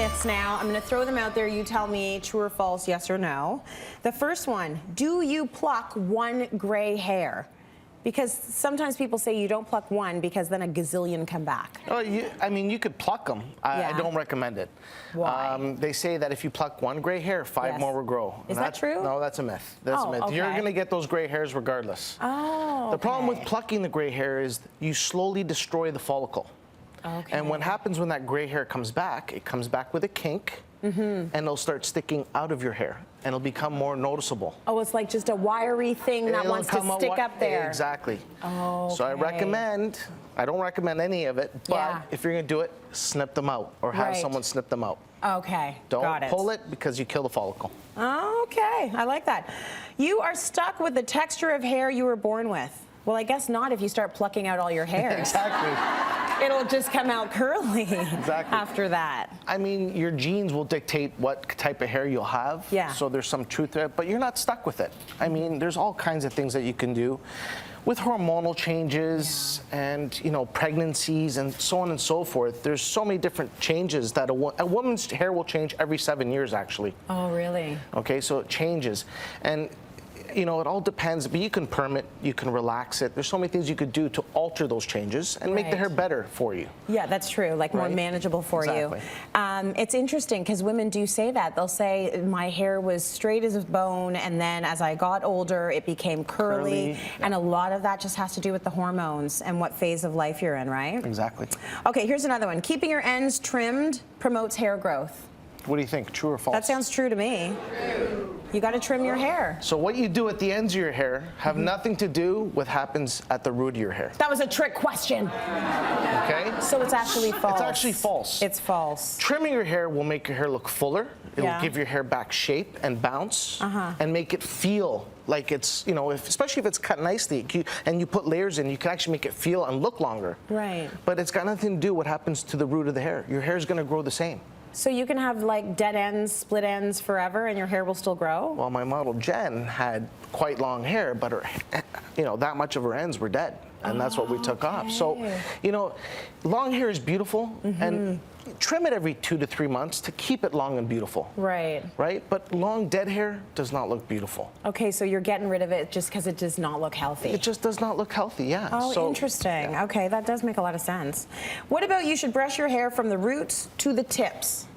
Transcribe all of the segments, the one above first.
myths now. I'm going to throw them out there. You tell me true or false, yes or no. The first one, do you pluck one gray hair? Because sometimes people say you don't pluck one because then a gazillion come back. Oh, I mean, you could pluck them. I don't recommend it. Why? They say that if you pluck one gray hair, five more will grow. Is that true? No, that's a myth. That's a myth. Okay. You're going to get those gray hairs regardless. Oh, The problem with plucking the gray hair is you slowly destroy the follicle. Okay. And what happens when that gray hair comes back, it comes back with a kink, and it'll start sticking out of your hair, and it'll become more noticeable. Oh, it's like just a wiry thing that wants to stick up there. Exactly. Oh, okay. So I don't recommend any of it, but if you're going to do it, snip them out or have someone snip them out. Okay, Don't pull it because you kill the follicle. Okay, I like that. You are stuck with the texture of hair you were born with. Well, I guess not if you start plucking out all your hair. Exactly. It'll just come out curly after that. I mean, your genes will dictate what type of hair you'll have. Yeah. So there's some truth to it, but you're not stuck with it. I mean, there's all kinds of things that you can do with hormonal changes and, you know, pregnancies and so on and so forth. There's so many different changes that a woman's hair will change every 7 years, actually. Oh, really? Okay, so it changes. And you know, it all depends, but you can perm it, you can relax it. There's so many things you could do to alter those changes and make the hair better for you. Yeah, that's true, like more manageable for you. It's interesting because women do say that. They'll say, my hair was straight as a bone, and then as I got older, it became curly. And a lot of that just has to do with the hormones and what phase of life you're in, right? Exactly. Okay, here's another one. Keeping your ends trimmed promotes hair growth. What do you think, true or false? That sounds true to me. You got to trim your hair. So what you do at the ends of your hair have nothing to do with what happens at the root of your hair. That was a trick question. Okay? So it's actually false. It's actually false. It's false. Trimming your hair will make your hair look fuller. It will give your hair back shape and bounce and make it feel like it's, you know, especially if it's cut nicely and you put layers in, you can actually make it feel and look longer. Right. But it's got nothing to do with what happens to the root of the hair. Your hair is going to grow the same. So you can have like dead ends, split ends forever and your hair will still grow? Well, my model Jen had quite long hair, but her, you know, that much of her ends were dead. And that's what we took off. So, you know, long hair is beautiful and trim it every 2 to 3 months to keep it long and beautiful. Right. Right? But long dead hair does not look beautiful. Okay, so you're getting rid of it just because it does not look healthy. It just does not look healthy, yeah. Oh, so, interesting. Yeah. Okay, that does make a lot of sense. What about you should brush your hair from the roots to the tips?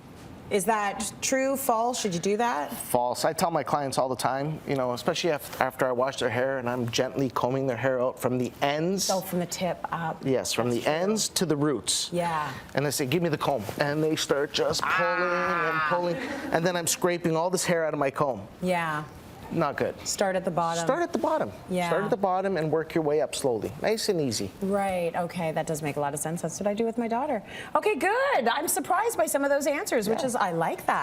Is that true, false? Should you do that? False. I tell my clients all the time, you know, especially after I wash their hair and I'm gently combing their hair out from the ends. Oh, from the tip up. Yes, from the ends to the roots. Yeah. And they say, give me the comb. And they start just pulling and pulling. And then I'm scraping all this hair out of my comb. Yeah. Not good. Start at the bottom. Start at the bottom. Yeah. Start at the bottom and work your way up slowly. Nice and easy. Right. Okay. That does make a lot of sense. That's what I do with my daughter. Okay, good. I'm surprised by some of those answers, which is, I like that.